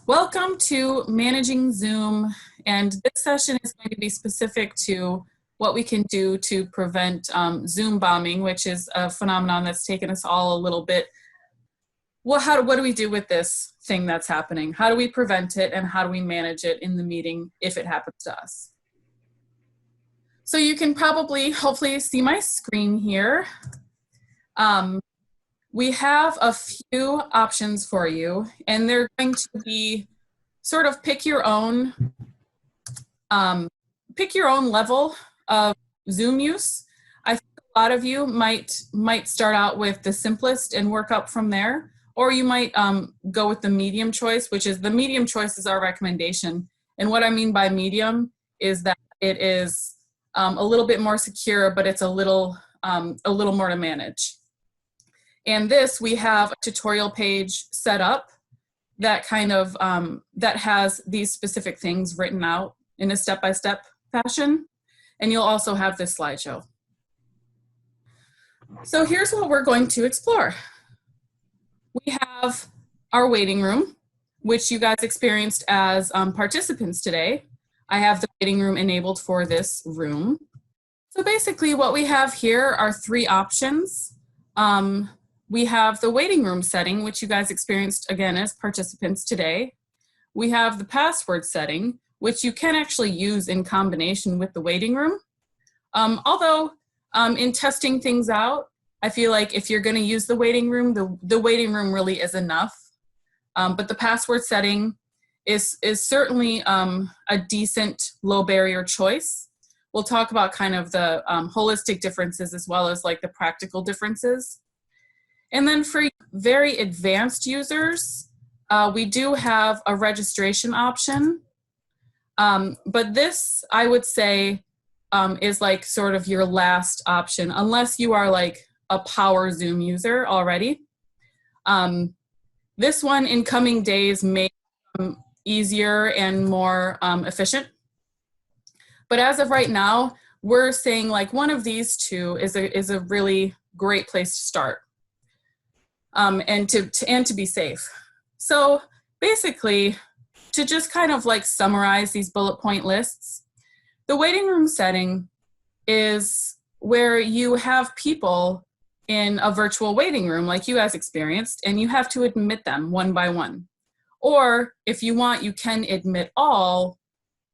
Welcome to Managing Zoom, and this session is going to be specific to what we can do to prevent Zoom bombing, which is a phenomenon that's taken us all a little bit. What do we do with this thing that's happening? How do we prevent it, and how do we manage it in the meeting if it happens to us? So you can hopefully see my screen here. We have a few options for you, and they're going to be sort of pick your own level of Zoom use. I think a lot of you might start out with the simplest and work up from there, or you might go with the medium choice, which is the medium choice is our recommendation. And what I mean by medium is that it is a little bit more secure, but it's a little more to manage. And this, we have a tutorial page set up that kind of, that has these specific things written out in a step-by-step fashion. And you'll also have this slideshow. So here's what we're going to explore. We have our waiting room, which you guys experienced as participants today. I have the waiting room enabled for this room. So basically what we have here are three options. We have the waiting room setting, which you guys experienced again as participants today. We have the password setting, which you can actually use in combination with the waiting room. Although in testing things out, I feel like if you're going to use the waiting room, the waiting room really is enough. But the password setting is certainly a decent low barrier choice. We'll talk about kind of the holistic differences as well as like the practical differences. And then for very advanced users, we do have a registration option. But this, I would say, is like sort of your last option, unless you are like a power Zoom user already. This one in coming days may be easier and more efficient. But as of right now, we're saying like one of these two is a really great place to start. And to be safe. So basically, to just kind of like summarize these bullet point lists, the waiting room setting is where you have people in a virtual waiting room like you guys experienced, and you have to admit them one by one. Or if you want, you can admit all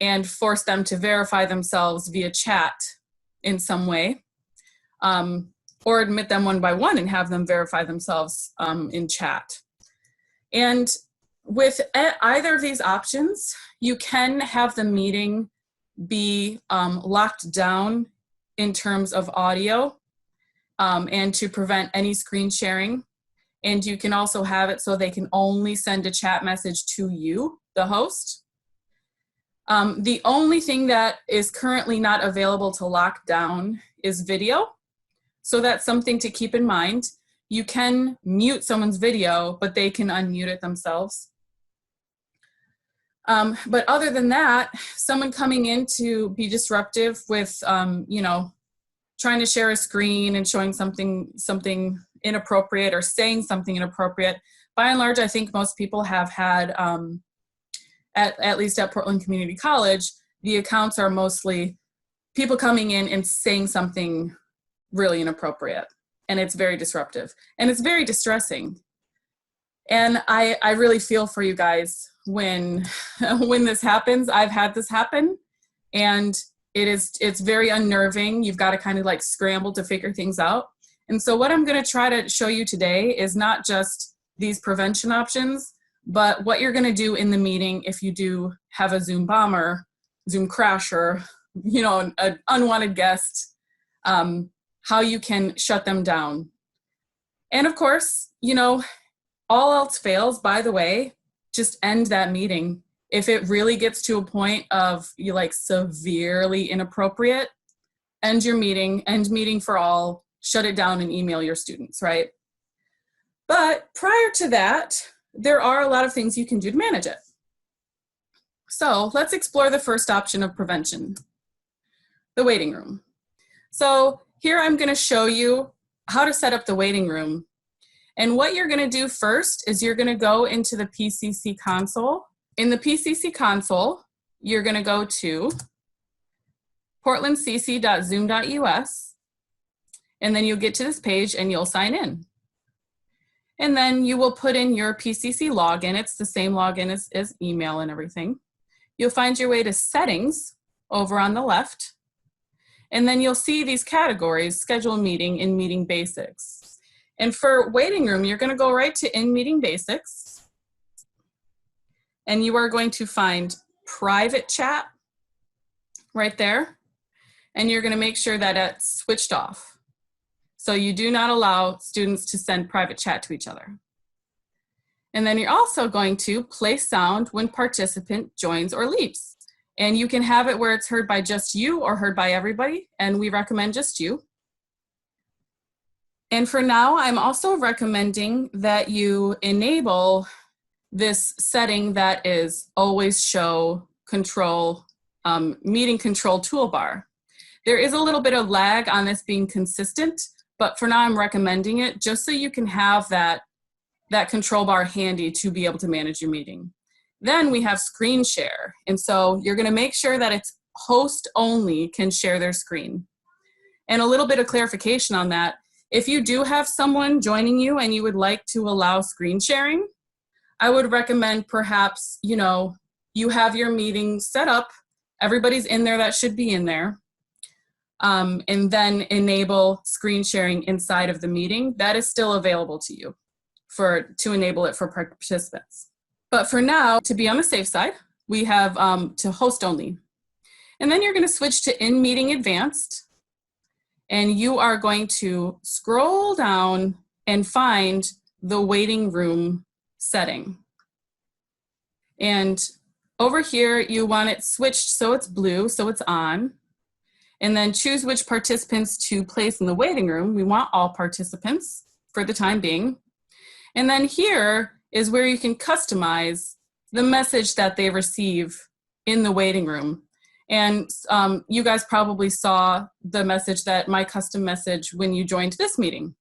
and force them to verify themselves via chat in some way. Or admit them one by one and have them verify themselves in chat. And with either of these options, you can have the meeting be locked down in terms of audio and to prevent any screen sharing. And you can also have it so they can only send a chat message to you, the host. The only thing that is currently not available to lock down is video. So that's something to keep in mind. You can mute someone's video, but they can unmute it themselves. But other than that, someone coming in to be disruptive with, trying to share a screen and showing something inappropriate or saying something inappropriate. By and large, I think most people have had, at least at Portland Community College, the accounts are mostly people coming in and saying something really inappropriate, and it's very disruptive and it's very distressing. And I really feel for you guys when this happens. I've had this happen, and it's very unnerving. You've got to kind of like scramble to figure things out. And so what I'm going to try to show you today is not just these prevention options, but what you're going to do in the meeting if you do have a Zoom bomber, Zoom crasher, an unwanted guest, how you can shut them down. And of course, all else fails, by the way, just end that meeting. If it really gets to a point of you like severely inappropriate, end your meeting, end meeting for all, shut it down and email your students, right? But prior to that, there are a lot of things you can do to manage it. So let's explore the first option of prevention, the waiting room. So here I'm going to show you how to set up the waiting room. And what you're going to do first is you're going to go into the PCC console in the PCC console, you're going to go to portlandcc.zoom.us, and then you'll get to this page and you'll sign in. And then you will put in your PCC login. It's the same login as email and everything. You'll find your way to settings over on the left. And then you'll see these categories, schedule a meeting and meeting basics. And for waiting room, you're going to go right to in meeting basics. And you are going to find private chat right there. And you're going to make sure that it's switched off. So you do not allow students to send private chat to each other. And then you're also going to play sound when participant joins or leaves. And you can have it where it's heard by just you or heard by everybody, and we recommend just you. And for now, I'm also recommending that you enable this setting that is always show control, meeting control toolbar. There is a little bit of lag on this being consistent, but for now I'm recommending it just so you can have that control bar handy to be able to manage your meeting. Then we have screen share. And so you're gonna make sure that it's host only can share their screen. And a little bit of clarification on that. If you do have someone joining you and you would like to allow screen sharing, I would recommend perhaps, you have your meeting set up, everybody's in there that should be in there, and then enable screen sharing inside of the meeting. That is still available to you to enable it for participants. But for now, to be on the safe side, we have to host only. And then you're going to switch to in meeting advanced. And you are going to scroll down and find the waiting room setting. And over here, you want it switched so it's blue, so it's on. And then choose which participants to place in the waiting room. We want all participants for the time being. And then here is where you can customize the message that they receive in the waiting room. And you guys probably saw the message my custom message when you joined this meeting.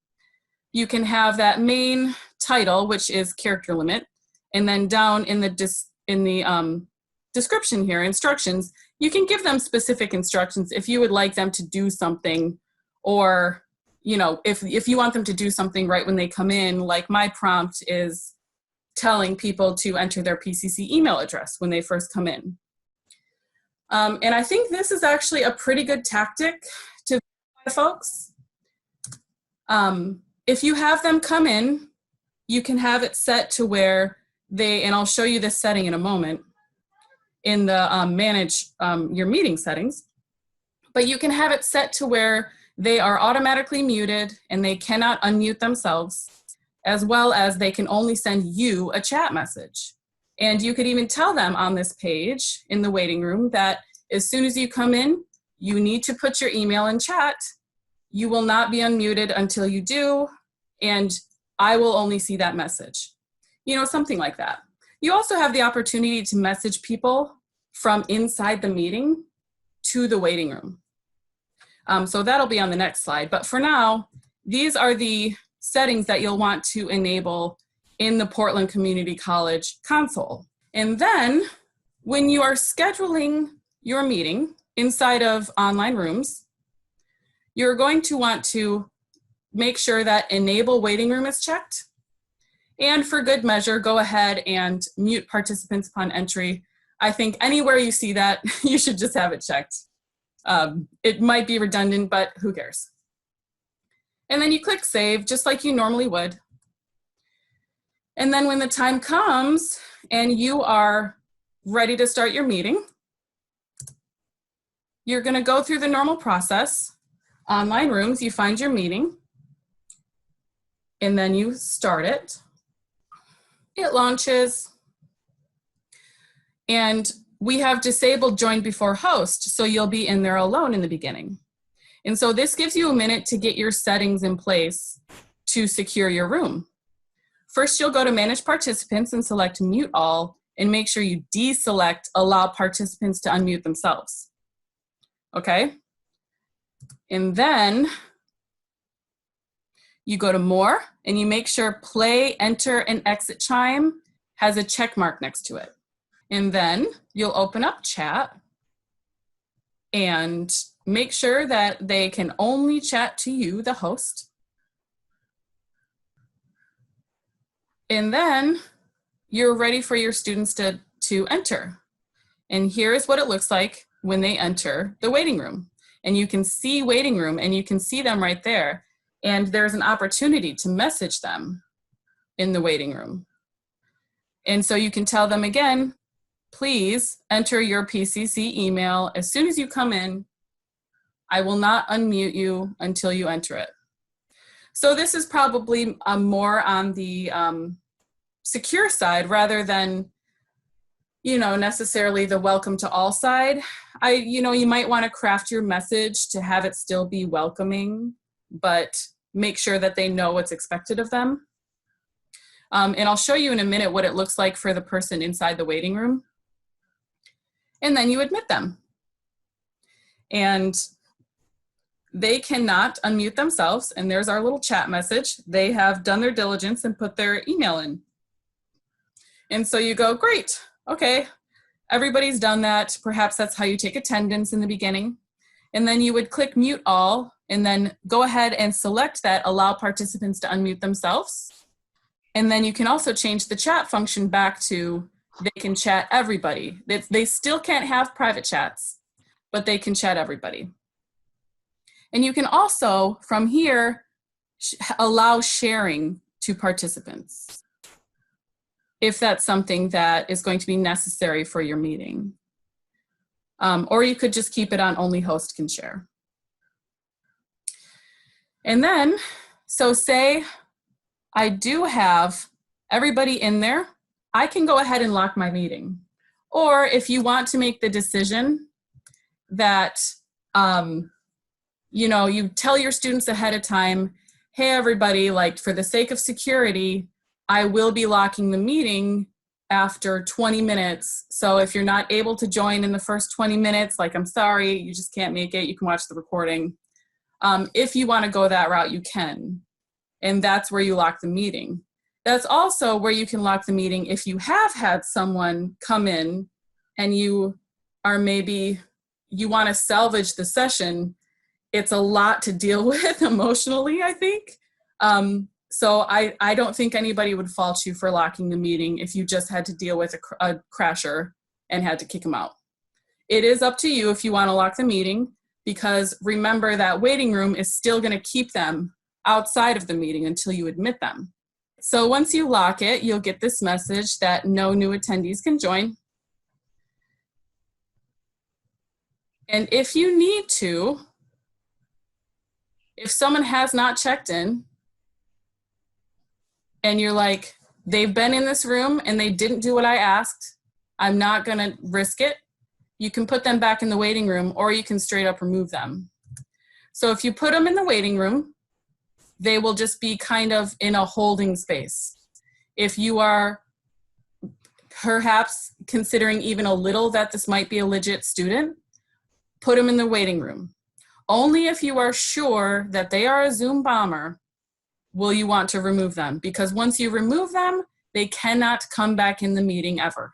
You can have that main title, which is character limit, and then down in the description here, instructions, you can give them specific instructions if you would like them to do something, or if you want them to do something right when they come in, like my prompt is telling people to enter their PCC email address when they first come in. And I think this is actually a pretty good tactic to folks. If you have them come in, you can have it set to where and I'll show you this setting in a moment, in the manage your meeting settings, but you can have it set to where they are automatically muted and they cannot unmute themselves, as well as they can only send you a chat message. And you could even tell them on this page in the waiting room that as soon as you come in, you need to put your email in chat. You will not be unmuted until you do, and I will only see that message. Something like that. You also have the opportunity to message people from inside the meeting to the waiting room. So that'll be on the next slide. But for now, these are the settings that you'll want to enable in the Portland Community College console. And then when you are scheduling your meeting inside of online rooms, you're going to want to make sure that enable waiting room is checked. And for good measure, go ahead and mute participants upon entry. I think anywhere you see that, you should just have it checked. It might be redundant, but who cares? And then you click save, just like you normally would. And then when the time comes and you are ready to start your meeting, you're gonna go through the normal process. Online rooms, you find your meeting, and then you start it. It launches, and we have disabled join before host, so you'll be in there alone in the beginning. And so this gives you a minute to get your settings in place to secure your room. First, you'll go to manage participants and select mute all, and make sure you deselect allow participants to unmute themselves. Okay? And then you go to more, and you make sure play, enter, and exit chime has a check mark next to it. And then you'll open up chat and make sure that they can only chat to you, the host. And then you're ready for your students to enter. And here's what it looks like when they enter the waiting room. And you can see waiting room and you can see them right there. And there's an opportunity to message them in the waiting room. And so you can tell them again, please enter your PCC email as soon as you come in. I will not unmute you until you enter it. So this is probably more on the secure side rather than, necessarily the welcome to all side. You might want to craft your message to have it still be welcoming, but make sure that they know what's expected of them. And I'll show you in a minute what it looks like for the person inside the waiting room. And then you admit them. And they cannot unmute themselves. And there's our little chat message. They have done their diligence and put their email in. And so you go, great, okay, everybody's done that. Perhaps that's how you take attendance in the beginning. And then you would click mute all and then go ahead and select that allow participants to unmute themselves. And then you can also change the chat function back to they can chat everybody. They still can't have private chats, but they can chat everybody. And you can also, from here, allow sharing to participants if that's something that is going to be necessary for your meeting. Or you could just keep it on only host can share. And then, so say I do have everybody in there, I can go ahead and lock my meeting. Or if you want to make the decision that, you tell your students ahead of time, hey, everybody, like for the sake of security, I will be locking the meeting after 20 minutes. So if you're not able to join in the first 20 minutes, like, I'm sorry, you just can't make it. You can watch the recording. If you want to go that route, you can. And that's where you lock the meeting. That's also where you can lock the meeting if you have had someone come in and you are maybe, you want to salvage the session. It's a lot to deal with emotionally, I think. So I don't think anybody would fault you for locking the meeting if you just had to deal with a crasher and had to kick them out. It is up to you if you want to lock the meeting, because remember that waiting room is still going to keep them outside of the meeting until you admit them. So once you lock it, you'll get this message that no new attendees can join. And if you need to, if someone has not checked in and you're like, they've been in this room and they didn't do what I asked, I'm not going to risk it, you can put them back in the waiting room, or you can straight up remove them. So if you put them in the waiting room, they will just be kind of in a holding space. If you are perhaps considering even a little that this might be a legit student, put them in the waiting room. Only if you are sure that they are a Zoom bomber will you want to remove them, because once you remove them, they cannot come back in the meeting ever.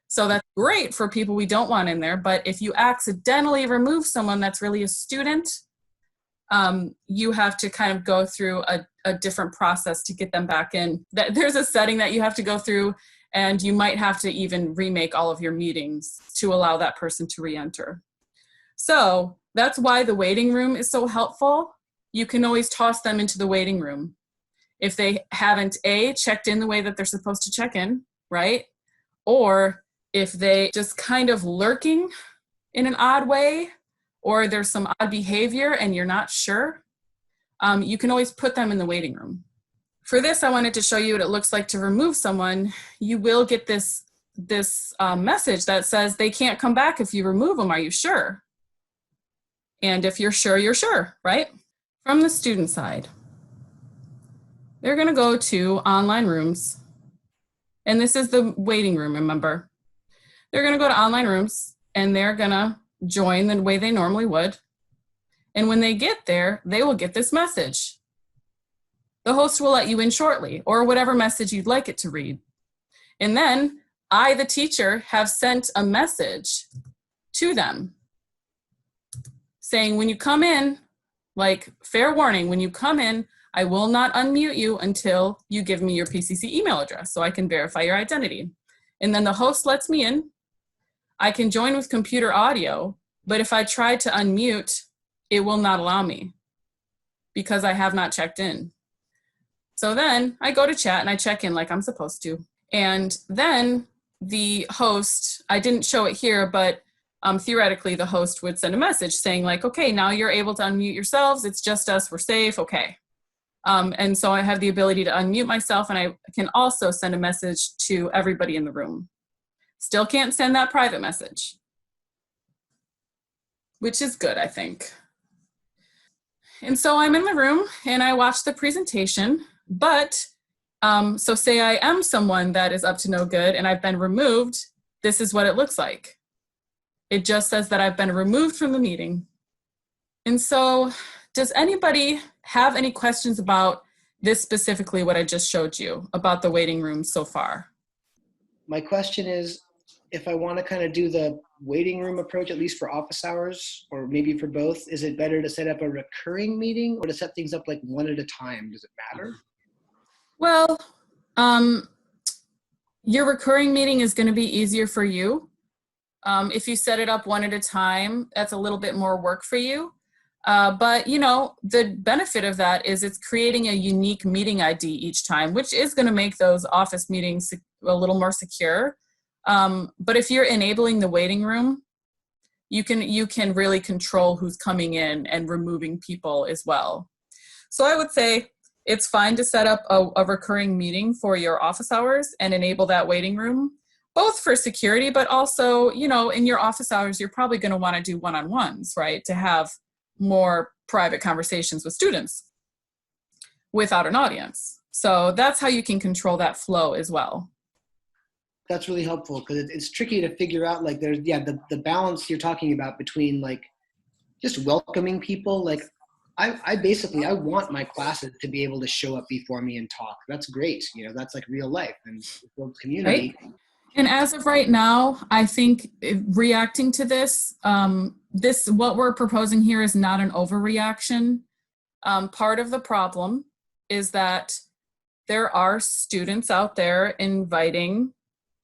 So that's great for people we don't want in there, but if you accidentally remove someone that's really a student, you have to kind of go through a different process to get them back in. There's a setting that you have to go through, and you might have to even remake all of your meetings to allow that person to re-enter. So that's why the waiting room is so helpful. You can always toss them into the waiting room. If they haven't, checked in the way that they're supposed to check in, right? Or if they just kind of lurking in an odd way, or there's some odd behavior and you're not sure, you can always put them in the waiting room. For this, I wanted to show you what it looks like to remove someone. You will get this message that says they can't come back if you remove them. Are you sure? And if you're sure, you're sure, right? From the student side, they're going to go to online rooms. And this is the waiting room, remember. They're going to go to online rooms and they're going to join the way they normally would. And when they get there, they will get this message. The host will let you in shortly, or whatever message you'd like it to read. And then I, the teacher, have sent a message to them saying, when you come in, like, fair warning, when you come in, I will not unmute you until you give me your PCC email address so I can verify your identity. And then the host lets me in. I can join with computer audio, but if I try to unmute, it will not allow me because I have not checked in. So then I go to chat and I check in like I'm supposed to. And then the host, I didn't show it here, but theoretically the host would send a message saying like, okay, now you're able to unmute yourselves. It's just us, we're safe, okay. And so I have the ability to unmute myself, and I can also send a message to everybody in the room. Still can't send that private message, which is good, I think. And so I'm in the room and I watch the presentation, but so say I am someone that is up to no good and I've been removed, this is what it looks like. It just says that I've been removed from the meeting. And so does anybody have any questions about this specifically, what I just showed you about the waiting room so far? My question is, if I want to kind of do the waiting room approach, at least for office hours, or maybe for both, is it better to set up a recurring meeting or to set things up like one at a time? Does it matter? Well, your recurring meeting is going to be easier for you. If you set it up one at a time, that's a little bit more work for you. But you know, the benefit of that is it's creating a unique meeting ID each time, which is going to make those office meetings a little more secure. But if you're enabling the waiting room, you can really control who's coming in and removing people as well. So I would say it's fine to set up a recurring meeting for your office hours and enable that waiting room, both for security, but also, you know, in your office hours, you're probably going to want to do one-on-ones, right? To have more private conversations with students without an audience. So that's how you can control that flow as well. That's really helpful because it's tricky to figure out, like there's, yeah, the balance you're talking about between like just welcoming people. Like I basically, I want my classes to be able to show up before me and talk. That's great. You know, that's like real life and build community. Right? And as of right now, I think reacting to this, what we're proposing here is not an overreaction. Part of the problem is that there are students out there inviting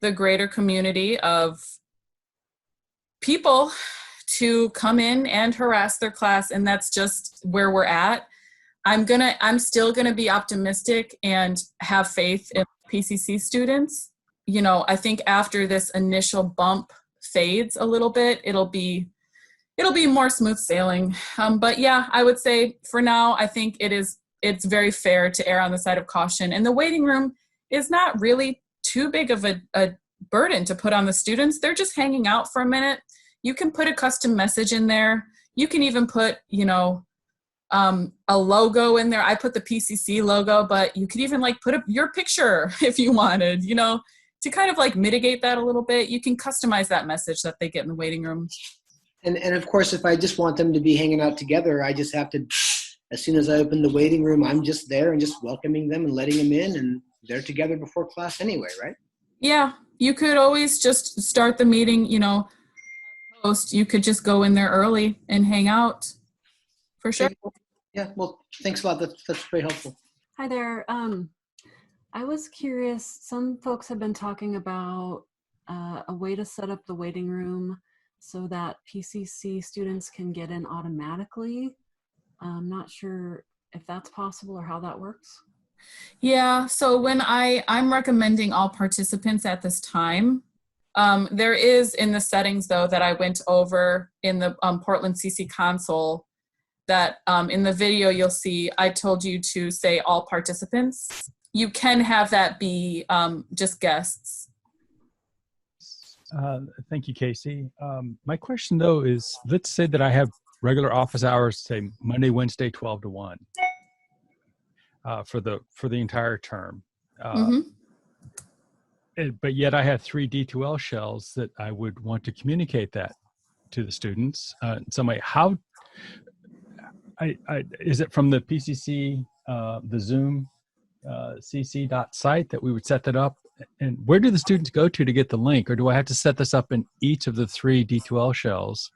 the greater community of people to come in and harass their class, and that's just where we're at. I'm still gonna be optimistic and have faith in PCC students. You know, I think after this initial bump fades a little bit, it'll be more smooth sailing. But yeah, I would say for now, I think it's very fair to err on the side of caution. And the waiting room is not really too big of a burden to put on the students. They're just hanging out for a minute. You can put a custom message in there. You can even put, you know, a logo in there. I put the PCC logo, but you could even like put your picture if you wanted, you know, to kind of like mitigate that a little bit. You can customize that message that they get in the waiting room. And of course, if I just want them to be hanging out together, I just have to, as soon as I open the waiting room, I'm just there and just welcoming them and letting them in, and they're together before class anyway, right? Yeah, you could always just start the meeting, you know, host, you could just go in there early and hang out for sure. Yeah, well, thanks a lot. That's very helpful. Hi there. I was curious, some folks have been talking about a way to set up the waiting room so that PCC students can get in automatically. I'm not sure if that's possible or how that works. Yeah, so when I'm recommending all participants at this time. There is in the settings though that I went over in the Portland CC console that in the video you'll see I told you to say all participants. You can have that be just guests. Thank you, Casey. My question though is, let's say that I have regular office hours, say Monday, Wednesday, 12 to 1 for the entire term. But yet I have 3 D2L shells that I would want to communicate that to the students in some way. How is it from the PCC, the Zoom CC.site that we would set that up? And where do the students go to get the link, or do I have to set this up in each of the 3 D2L shells?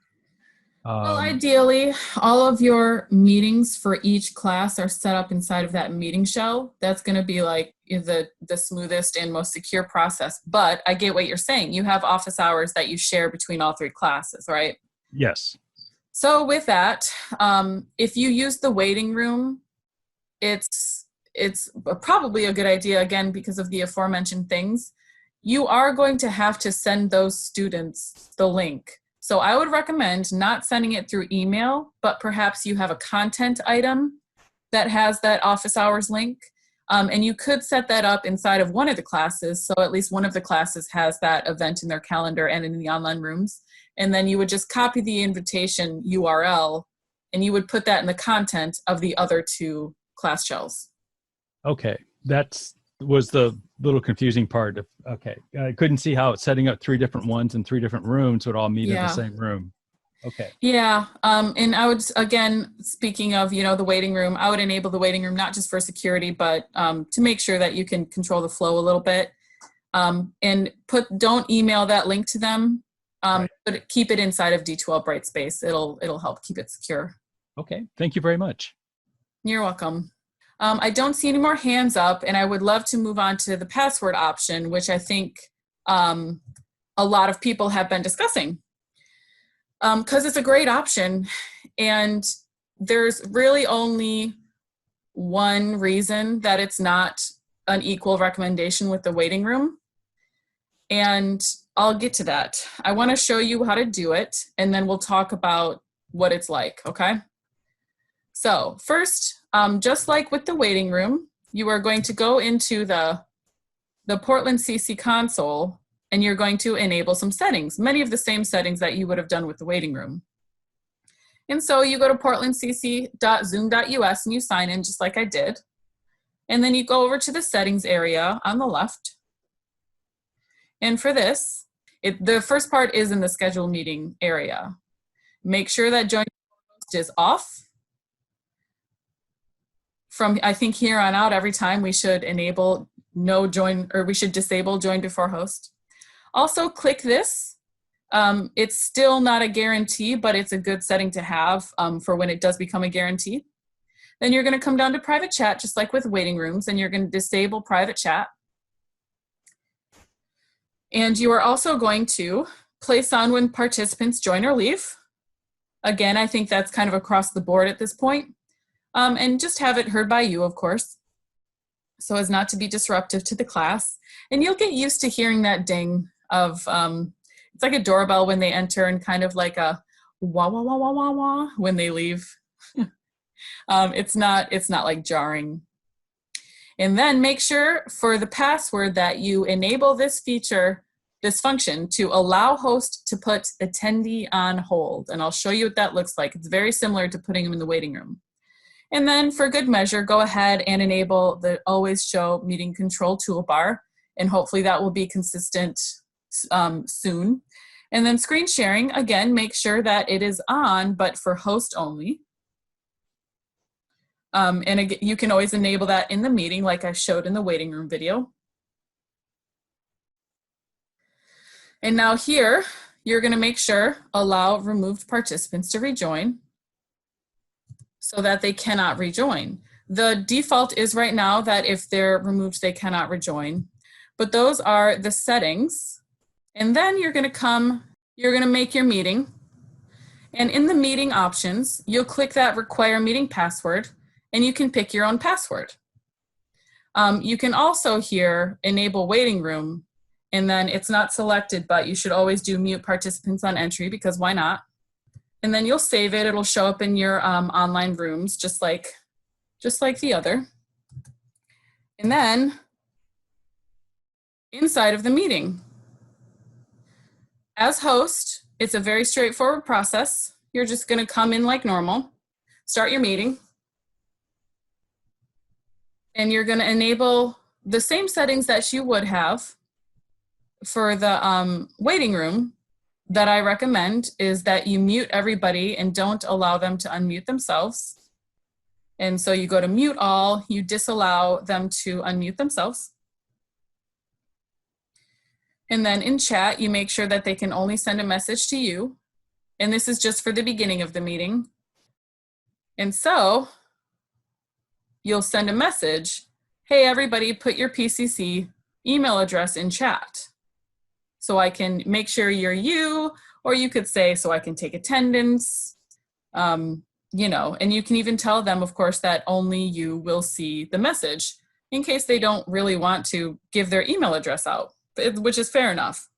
Well, ideally, all of your meetings for each class are set up inside of that meeting shell. That's going to be like the smoothest and most secure process. But I get what you're saying. You have office hours that you share between all 3 classes, right? Yes. So with that, if you use the waiting room, it's probably a good idea, again, because of the aforementioned things. You are going to have to send those students the link. So I would recommend not sending it through email, but perhaps you have a content item that has that office hours link. And you could set that up inside of one of the classes. So at least one of the classes has that event in their calendar and in the online rooms. And then you would just copy the invitation URL and you would put that in the content of the other 2 class shells. Okay. Was the little confusing part of, okay. I couldn't see how setting up 3 different ones in 3 different rooms would all meet in the same room. Okay. Yeah. And I would, again, speaking of, the waiting room, I would enable the waiting room, not just for security, but to make sure that you can control the flow a little bit. And don't email that link to them, Right. but keep it inside of D2L Brightspace. It'll help keep it secure. Okay. Thank you very much. You're welcome. I don't see any more hands up, and I would love to move on to the password option, which I think a lot of people have been discussing. Because it's a great option, and there's really only one reason that it's not an equal recommendation with the waiting room, and I'll get to that. I want to show you how to do it, and then we'll talk about what it's like, okay? So first, just like with the waiting room, you are going to go into the Portland CC console, and you're going to enable some settings, many of the same settings that you would have done with the waiting room. And so you go to portlandcc.zoom.us and you sign in just like I did. And then you go over to the settings area on the left. And for this, the first part is in the schedule meeting area. Make sure that join host is off. From, I think here on out, every time we should enable no join, or we should disable join before host. Also click this. It's still not a guarantee, but it's a good setting to have for when it does become a guarantee. Then you're going to come down to private chat, just like with waiting rooms, and you're going to disable private chat. And you are also going to place on when participants join or leave. Again, I think that's kind of across the board at this point. And just have it heard by you, of course, so as not to be disruptive to the class. And you'll get used to hearing that ding of, it's like a doorbell when they enter and kind of like a wah, wah, wah, wah, wah, wah when they leave. It's not like jarring. And then make sure for the password that you enable this feature, this function, to allow host to put attendee on hold. And I'll show you what that looks like. It's very similar to putting them in the waiting room. And then for good measure, go ahead and enable the always show meeting control toolbar. And hopefully that will be consistent soon. And then screen sharing, again, make sure that it is on, but for host only. And again, you can always enable that in the meeting like I showed in the waiting room video. And now here, you're gonna make sure allow removed participants to rejoin so that they cannot rejoin. The default is right now that if they're removed, they cannot rejoin. But those are the settings. And then you're gonna make your meeting. And in the meeting options, you'll click that require meeting password and you can pick your own password. You can also here enable waiting room, and then it's not selected, but you should always do mute participants on entry because why not? And then you'll save it. It'll show up in your online rooms just like the other. And then inside of the meeting, as host, it's a very straightforward process. You're just going to come in like normal, start your meeting, and you're going to enable the same settings that you would have for the waiting room. That I recommend is that you mute everybody and don't allow them to unmute themselves. And so you go to mute all, you disallow them to unmute themselves. And then in chat, you make sure that they can only send a message to you. And this is just for the beginning of the meeting. And so you'll send a message, hey, everybody, put your PCC email address in chat. So I can make sure you're you, or you could say, so I can take attendance, you know, and you can even tell them, of course, that only you will see the message in case they don't really want to give their email address out, which is fair enough.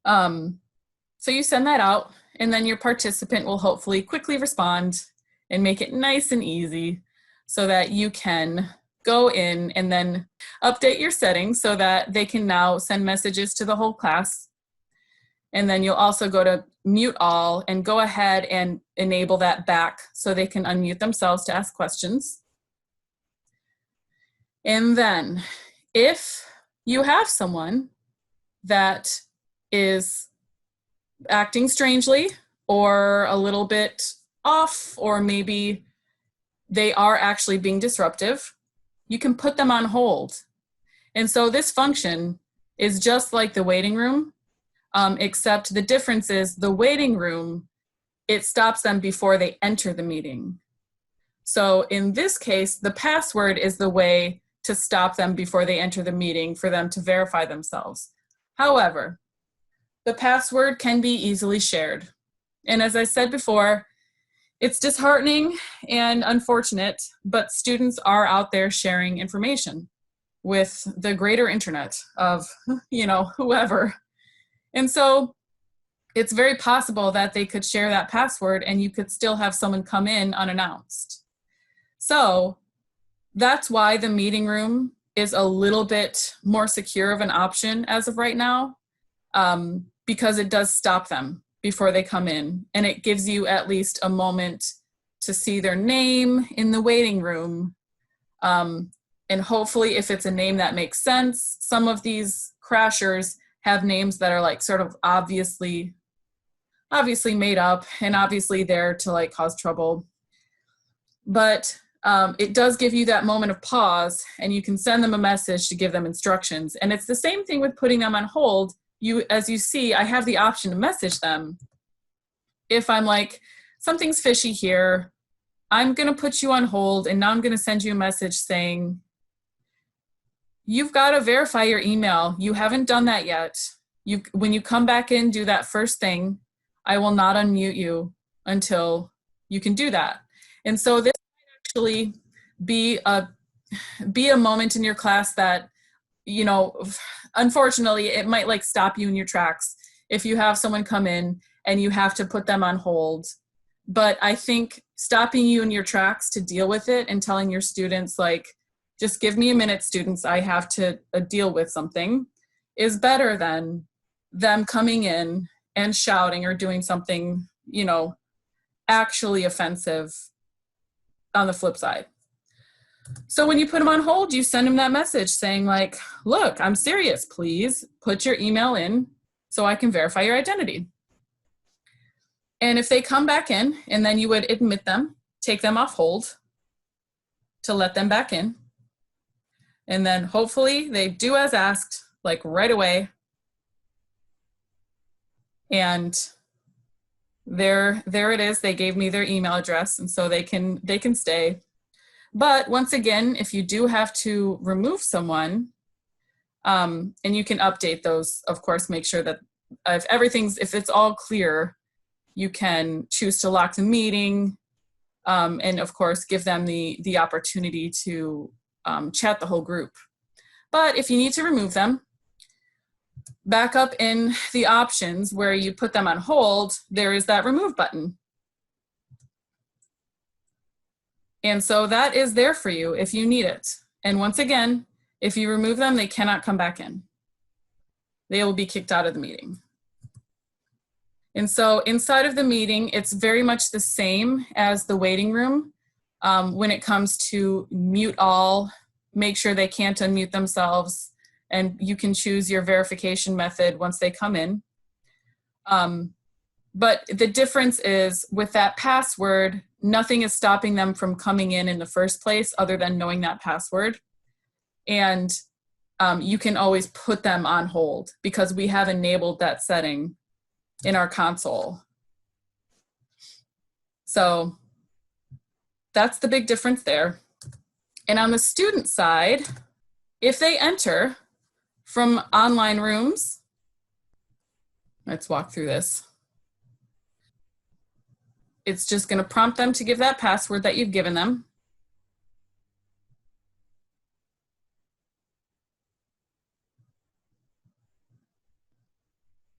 So you send that out, and then your participant will hopefully quickly respond and make it nice and easy so that you can go in and then update your settings so that they can now send messages to the whole class. And then you'll also go to mute all and go ahead and enable that back so they can unmute themselves to ask questions. And then if you have someone that is acting strangely or a little bit off, or maybe they are actually being disruptive, you can put them on hold. And so this function is just like the waiting room, except the difference is the waiting room, it stops them before they enter the meeting. So in this case, the password is the way to stop them before they enter the meeting for them to verify themselves. However, the password can be easily shared. And as I said before, it's disheartening and unfortunate, but students are out there sharing information with the greater internet of, you know, whoever. And so it's very possible that they could share that password and you could still have someone come in unannounced. So that's why the meeting room is a little bit more secure of an option as of right now, because it does stop them before they come in, and it gives you at least a moment to see their name in the waiting room. And hopefully if it's a name that makes sense, some of these crashers have names that are like sort of obviously made up and obviously there to like cause trouble. But it does give you that moment of pause, and you can send them a message to give them instructions. And it's the same thing with putting them on hold. As you see, I have the option to message them. If I'm like, something's fishy here, I'm going to put you on hold, and now I'm going to send you a message saying, you've got to verify your email. You haven't done that yet. When you come back in, do that first thing. I will not unmute you until you can do that. And so this might actually be a moment in your class that, you know, unfortunately, it might like stop you in your tracks if you have someone come in and you have to put them on hold. But I think stopping you in your tracks to deal with it and telling your students like, just give me a minute, students, I have to deal with something, is better than them coming in and shouting or doing something, you know, actually offensive on the flip side. So when you put them on hold, you send them that message saying like, look, I'm serious, please put your email in so I can verify your identity. And if they come back in, and then you would admit them, take them off hold to let them back in. And then hopefully they do as asked, like right away. And there it is. They gave me their email address, and so they can stay. But once again, if you do have to remove someone, and you can update those, of course, make sure that if it's all clear, you can choose to lock the meeting, and of course, give them the opportunity to chat the whole group. But if you need to remove them, back up in the options where you put them on hold, there is that remove button. And so that is there for you if you need it. And once again, if you remove them, they cannot come back in. They will be kicked out of the meeting. And so inside of the meeting, it's very much the same as the waiting room. When it comes to mute all, make sure they can't unmute themselves, and you can choose your verification method once they come in. But the difference is with that password, nothing is stopping them from coming in the first place other than knowing that password. And you can always put them on hold because we have enabled that setting in our console. So that's the big difference there. And on the student side, if they enter from online rooms, let's walk through this. It's just going to prompt them to give that password that you've given them.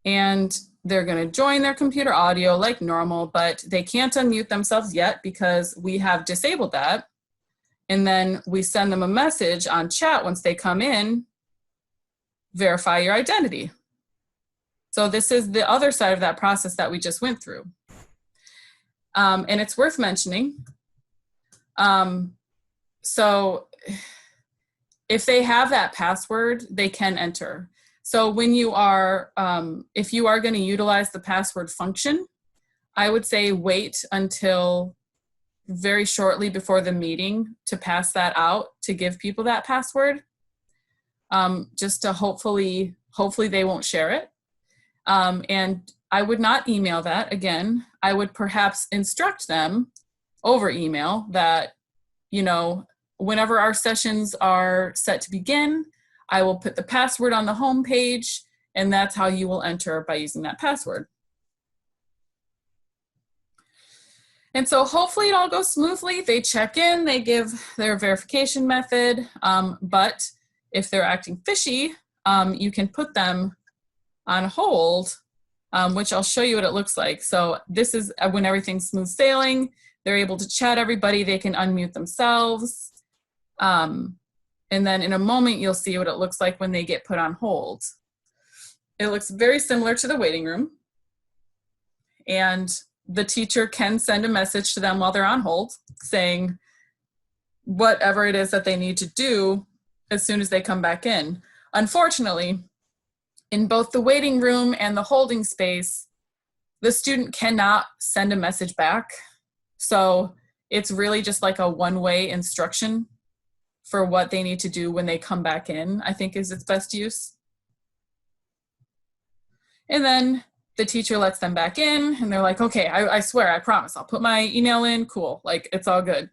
And they're going to join their computer audio like normal, but they can't unmute themselves yet because we have disabled that. And then we send them a message on chat once they come in, verify your identity. So this is the other side of that process that we just went through. And it's worth mentioning. So if they have that password, they can enter. So when you are, if you are going to utilize the password function, I would say wait until very shortly before the meeting to pass that out to give people that password, just to hopefully they won't share it. And I would not email that again. I would perhaps instruct them over email that, you know, whenever our sessions are set to begin, I will put the password on the home page, and that's how you will enter by using that password. And so hopefully it all goes smoothly. They check in, they give their verification method, but if they're acting fishy, you can put them on hold, which I'll show you what it looks like. So this is when everything's smooth sailing. They're able to chat everybody. They can unmute themselves. And then in a moment, you'll see what it looks like when they get put on hold. It looks very similar to the waiting room. And the teacher can send a message to them while they're on hold saying whatever it is that they need to do as soon as they come back in. Unfortunately, in both the waiting room and the holding space, the student cannot send a message back. So it's really just like a one-way instruction for what they need to do when they come back in, I think is its best use. And then the teacher lets them back in and they're like, okay, I swear, I promise, I'll put my email in, cool, like it's all good.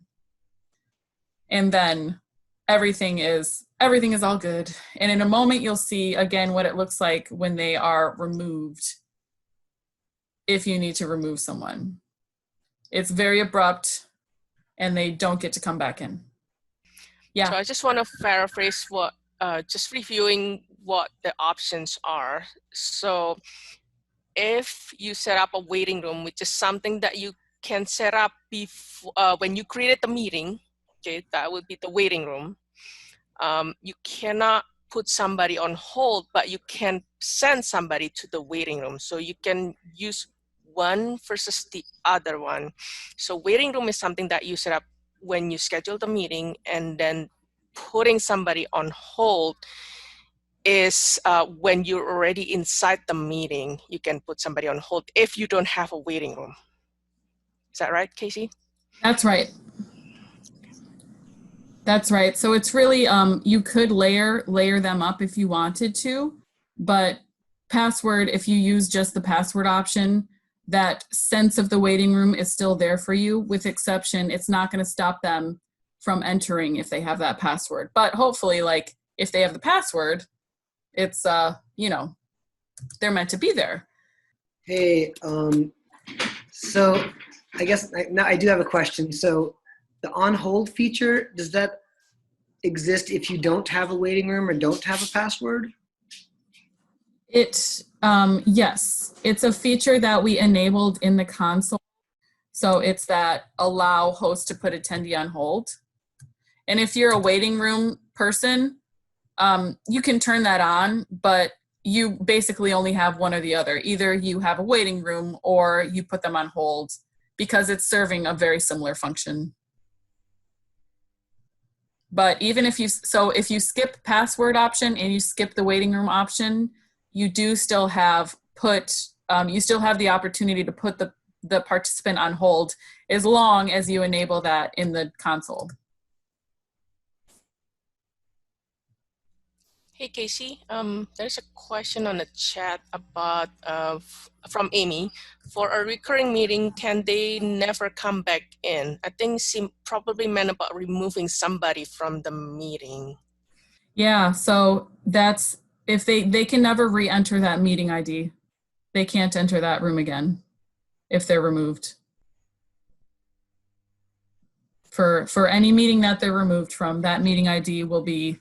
And then everything is all good. And in a moment, you'll see again what it looks like when they are removed, if you need to remove someone. It's very abrupt and they don't get to come back in. Yeah. So I just want to paraphrase what, just reviewing what the options are. So if you set up a waiting room, which is something that you can set up before, when you created the meeting, okay, that would be the waiting room. You cannot put somebody on hold, but you can send somebody to the waiting room. So you can use one versus the other one. So waiting room is something that you set up when you schedule the meeting, and then putting somebody on hold is when you're already inside the meeting, you can put somebody on hold if you don't have a waiting room. Is that right, Casey? That's right. That's right. So it's really, you could layer them up if you wanted to, but password, if you use just the password option, that sense of the waiting room is still there for you. With exception, it's not going to stop them from entering if they have that password. But hopefully, like, if they have the password, it's, you know, they're meant to be there. Hey, so I guess now I do have a question. So the on hold feature, does that exist if you don't have a waiting room or don't have a password? Yes, it's a feature that we enabled in the console. So it's that allow host to put attendee on hold. And if you're a waiting room person, you can turn that on, but you basically only have one or the other. Either you have a waiting room or you put them on hold, because it's serving a very similar function. But even if you skip password option and you skip the waiting room option, you do still have you still have the opportunity to put the participant on hold as long as you enable that in the console. Hey Casey, there's a question on the chat about from Amy. For a recurring meeting, can they never come back in? I think she probably meant about removing somebody from the meeting. Yeah, so that's if they can never re-enter that meeting ID. They can't enter that room again if they're removed. For any meeting that they're removed from, that meeting ID will be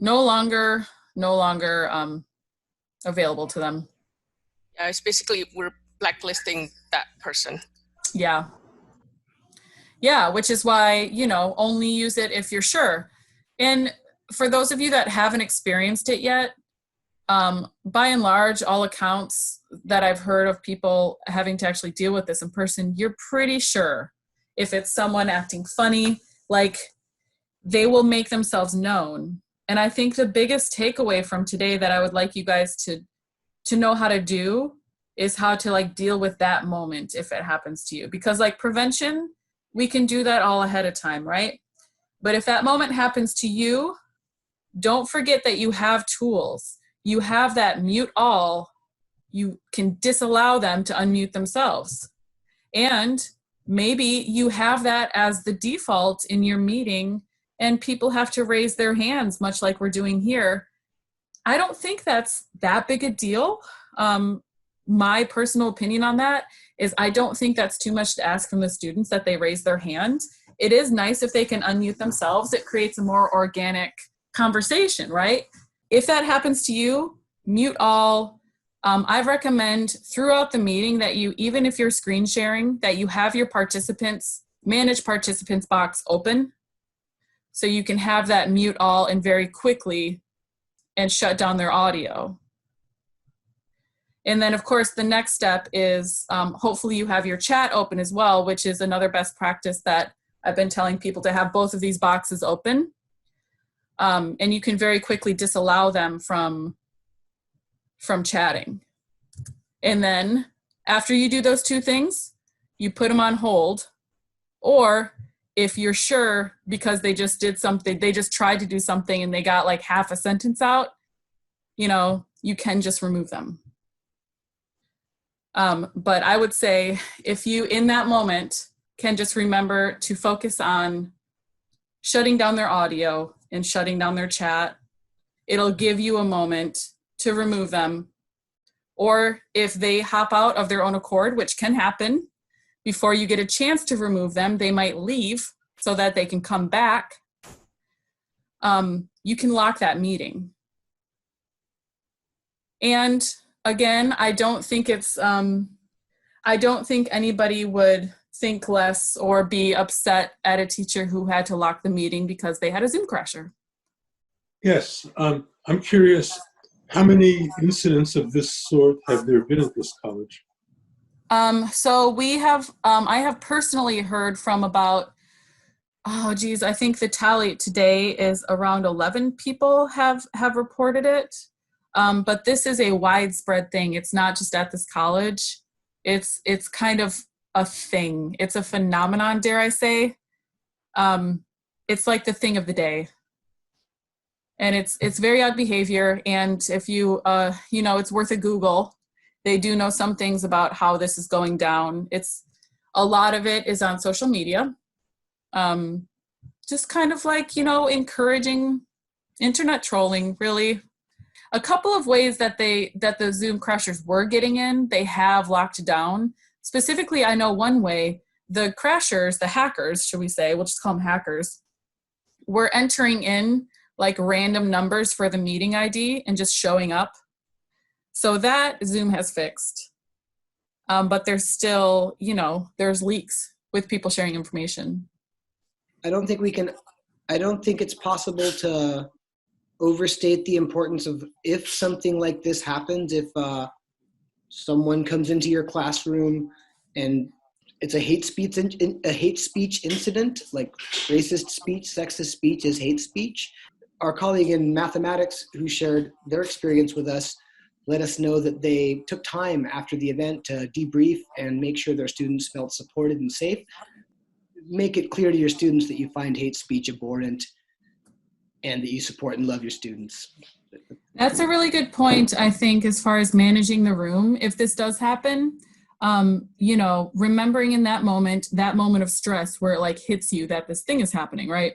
no longer available to them. Yeah, it's basically we're blacklisting that person. Yeah. Yeah, which is why, you know, only use it if you're sure. And for those of you that haven't experienced it yet, by and large, all accounts that I've heard of people having to actually deal with this in person, you're pretty sure if it's someone acting funny, like they will make themselves known. And I think the biggest takeaway from today that I would like you guys to know how to do is how to like deal with that moment if it happens to you. Because like prevention, we can do that all ahead of time, right? But if that moment happens to you, don't forget that you have tools. You have that mute all. You can disallow them to unmute themselves. And maybe you have that as the default in your meeting and people have to raise their hands, much like we're doing here. I don't think that's that big a deal. My personal opinion on that is I don't think that's too much to ask from the students that they raise their hand. It is nice if they can unmute themselves. It creates a more organic conversation, right? If that happens to you, mute all. I recommend throughout the meeting that you, even if you're screen sharing, that you have your manage participants box open so you can have that mute all and very quickly and shut down their audio. And then of course the next step is hopefully you have your chat open as well, which is another best practice that I've been telling people to have both of these boxes open. And you can very quickly disallow them from chatting. And then after you do those two things, you put them on hold. Or if you're sure because they just did something, they just tried to do something and they got like half a sentence out, you know, you can just remove them. But I would say if you in that moment can just remember to focus on shutting down their audio and shutting down their chat, it'll give you a moment to remove them. Or if they hop out of their own accord, which can happen, before you get a chance to remove them, they might leave so that they can come back. You can lock that meeting. And again, I don't think anybody would think less or be upset at a teacher who had to lock the meeting because they had a Zoom crasher. Yes, I'm curious, how many incidents of this sort have there been at this college? So we have, I have personally heard from about, I think the tally today is around 11 people have reported it. But this is a widespread thing. It's not just at this college. It's kind of a thing. It's a phenomenon, dare I say. It's like the thing of the day. And it's very odd behavior. And if you, it's worth a Google. They do know some things about how this is going down. A lot of it is on social media. Just kind of like, encouraging internet trolling, really. A couple of ways that the Zoom crashers were getting in, they have locked down. Specifically, I know one way, the crashers, the hackers, should we say, we'll just call them hackers, were entering in like random numbers for the meeting ID and just showing up. So that Zoom has fixed. But there's still, there's leaks with people sharing information. I don't think it's possible to overstate the importance of if something like this happens, if someone comes into your classroom and it's a hate speech incident, like racist speech, sexist speech is hate speech. Our colleague in mathematics who shared their experience with us let us know that they took time after the event to debrief and make sure their students felt supported and safe. Make it clear to your students that you find hate speech abhorrent. and that you support and love your students. That's a really good point, I think, as far as managing the room. If this does happen, you know, remembering in that moment of stress where it like hits you that this thing is happening, right?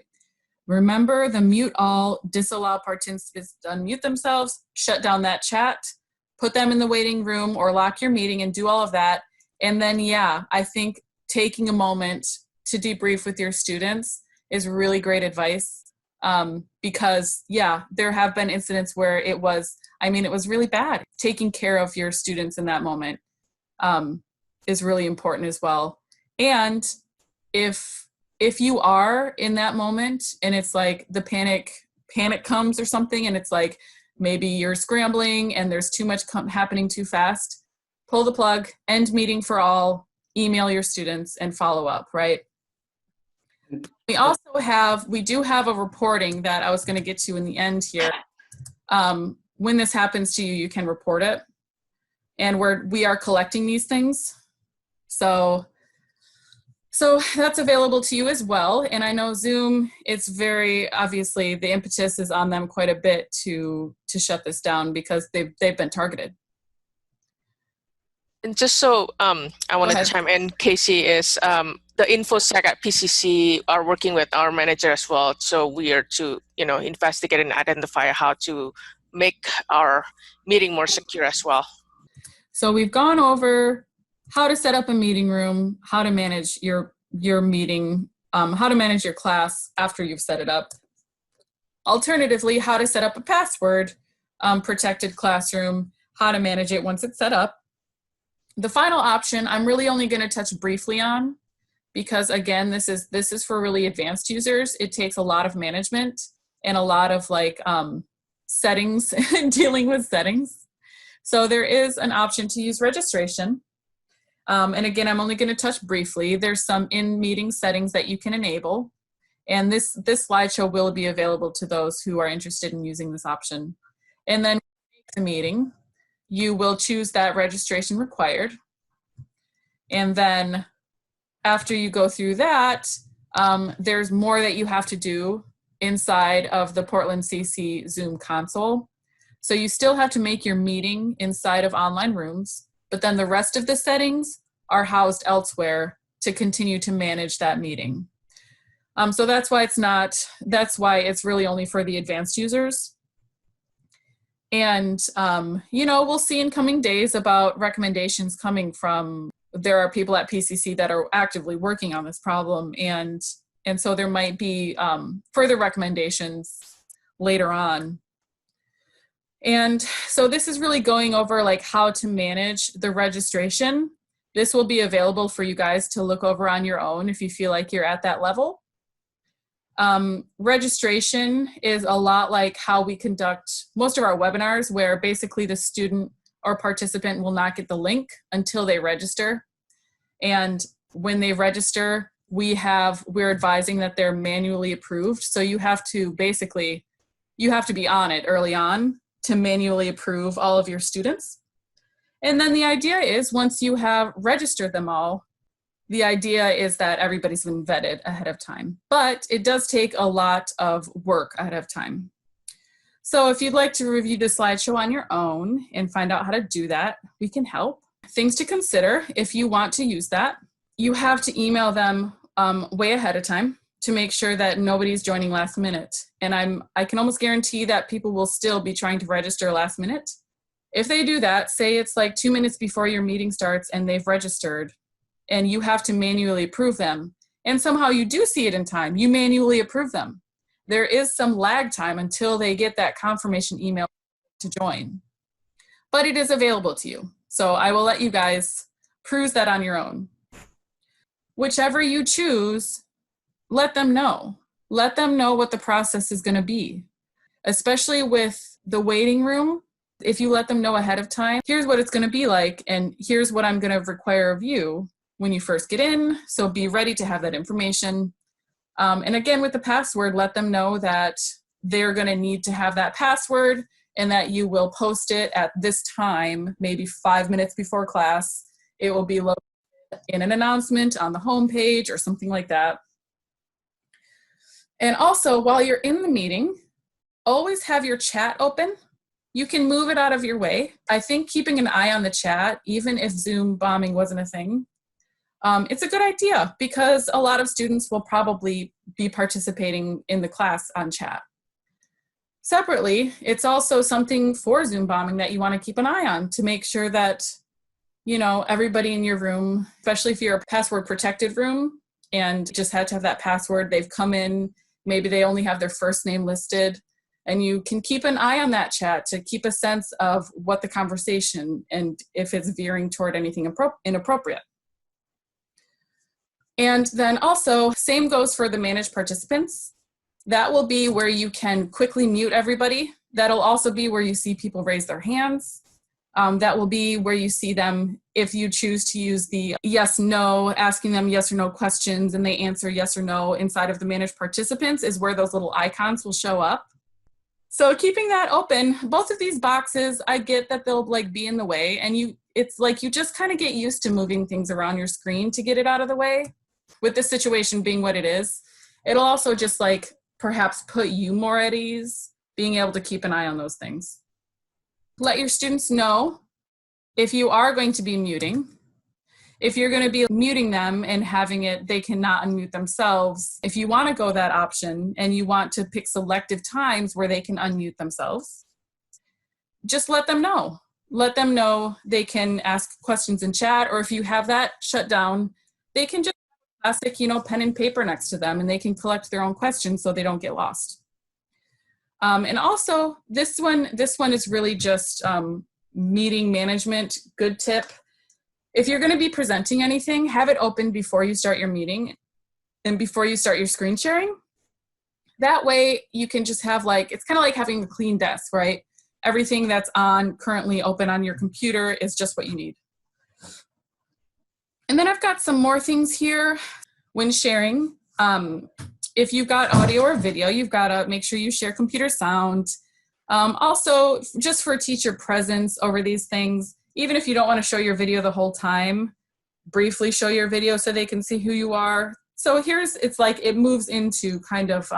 Remember the mute all, disallow participants to unmute themselves, shut down that chat, put them in the waiting room or lock your meeting and do all of that. And then, yeah, I think taking a moment to debrief with your students is really great advice. Because yeah, there have been incidents where it was really bad. Taking care of your students in that moment is really important as well. And if you are in that moment and it's like the panic comes or something, and it's like maybe you're scrambling and there's too much happening too fast, pull the plug, end meeting for all, email your students and follow up, right? We do have a reporting that I was going to get to in the end here. When this happens to you, you can report it. And we are collecting these things. So that's available to you as well. And I know Zoom, it's very, obviously the impetus is on them quite a bit to shut this down because they've been targeted. And just so I want to chime in, Casey, is the InfoSec at PCC are working with our manager as well. So we are to, investigate and identify how to make our meeting more secure as well. So we've gone over how to set up a meeting room, how to manage your meeting, how to manage your class after you've set it up. Alternatively, how to set up a password protected classroom, how to manage it once it's set up. The final option I'm really only going to touch briefly on because again, this is for really advanced users. It takes a lot of management and a lot of settings, dealing with settings. So there is an option to use registration. And again, I'm only going to touch briefly. There's some in-meeting settings that you can enable. And this slideshow will be available to those who are interested in using this option. And then the meeting, you will choose that registration required. And then after you go through that, there's more that you have to do inside of the Portland CC Zoom console. So you still have to make your meeting inside of online rooms, but then the rest of the settings are housed elsewhere to continue to manage that meeting. So that's why it's really only for the advanced users. And, we'll see in coming days about recommendations coming from, there are people at PCC that are actively working on this problem. And so there might be further recommendations later on. And so this is really going over how to manage the registration. This will be available for you guys to look over on your own if you feel like you're at that level. Registration is a lot like how we conduct most of our webinars, where basically the student or participant will not get the link until they register. And when they register, we're advising that they're manually approved. So you have to be on it early on to manually approve all of your students. And then the idea is once you have registered them all, the idea is that everybody's been vetted ahead of time, but it does take a lot of work ahead of time. So if you'd like to review the slideshow on your own and find out how to do that, we can help. Things to consider if you want to use that. You have to email them way ahead of time to make sure that nobody's joining last minute. And I can almost guarantee that people will still be trying to register last minute. If they do that, say it's 2 minutes before your meeting starts and they've registered, and you have to manually approve them, and somehow you do see it in time, you manually approve them. There is some lag time until they get that confirmation email to join, but it is available to you. So I will let you guys peruse that on your own. Whichever you choose, let them know. Let them know what the process is going to be, especially with the waiting room. If you let them know ahead of time, here's what it's going to be like, and here's what I'm going to require of you when you first get in, so be ready to have that information. And again, with the password, let them know that they're going to need to have that password and that you will post it at this time, maybe 5 minutes before class. It will be located in an announcement on the homepage or something like that. And also, while you're in the meeting, always have your chat open. You can move it out of your way. I think keeping an eye on the chat, even if Zoom bombing wasn't a thing, it's a good idea because a lot of students will probably be participating in the class on chat. Separately, it's also something for Zoom bombing that you want to keep an eye on to make sure that, you know, everybody in your room, especially if you're a password protected room and just had to have that password, they've come in, maybe they only have their first name listed, and you can keep an eye on that chat to keep a sense of what the conversation and if it's veering toward anything inappropriate. And then also, same goes for the managed participants. That will be where you can quickly mute everybody. That'll also be where you see people raise their hands. That will be where you see them if you choose to use the yes, no, asking them yes or no questions and they answer yes or no inside of the managed participants is where those little icons will show up. So keeping that open, both of these boxes, I get that they'll like be in the way, and it's like you just kind of get used to moving things around your screen to get it out of the way. With the situation being what it is, it'll also just like perhaps put you more at ease, being able to keep an eye on those things. Let your students know if you are going to be muting. If you're going to be muting them and having it, they cannot unmute themselves. If you want to go that option and you want to pick selective times where they can unmute themselves, just let them know. Let them know they can ask questions in chat, or if you have that shut down, they can just have a plastic, you know, pen and paper next to them and they can collect their own questions so they don't get lost. And also this one is really just meeting management. Good tip. If you're going to be presenting anything, have it open before you start your meeting and before you start your screen sharing. That way you can just have like, it's kind of like having a clean desk, right? Everything that's currently open on your computer is just what you need. And then I've got some more things here when sharing. If you've got audio or video, you've got to make sure you share computer sound. Also, just for teacher presence over these things, even if you don't want to show your video the whole time, briefly show your video so they can see who you are. So it's like it moves into kind of,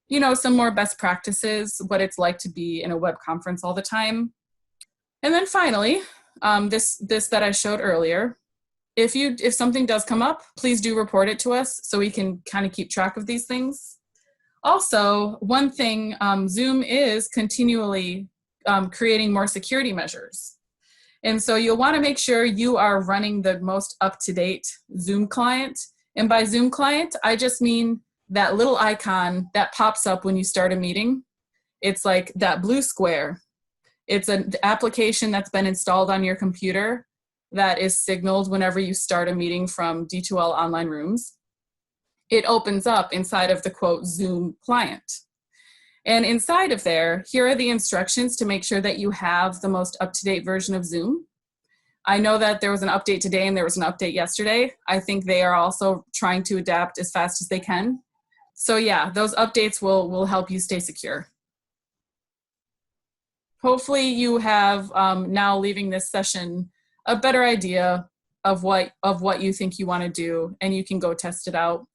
you know, some more best practices, what it's like to be in a web conference all the time. And then finally, this that I showed earlier, if something does come up, please do report it to us so we can kind of keep track of these things. Also, one thing, Zoom is continually creating more security measures. And so you'll want to make sure you are running the most up-to-date Zoom client. And by Zoom client, I just mean that little icon that pops up when you start a meeting. It's like that blue square. It's an application that's been installed on your computer that is signaled whenever you start a meeting from D2L Online Rooms. It opens up inside of the quote Zoom client. And inside of there, here are the instructions to make sure that you have the most up-to-date version of Zoom. I know that there was an update today and there was an update yesterday. I think they are also trying to adapt as fast as they can. So yeah, those updates will help you stay secure. Hopefully you have now leaving this session a better idea of what you think you want to do, and you can go test it out.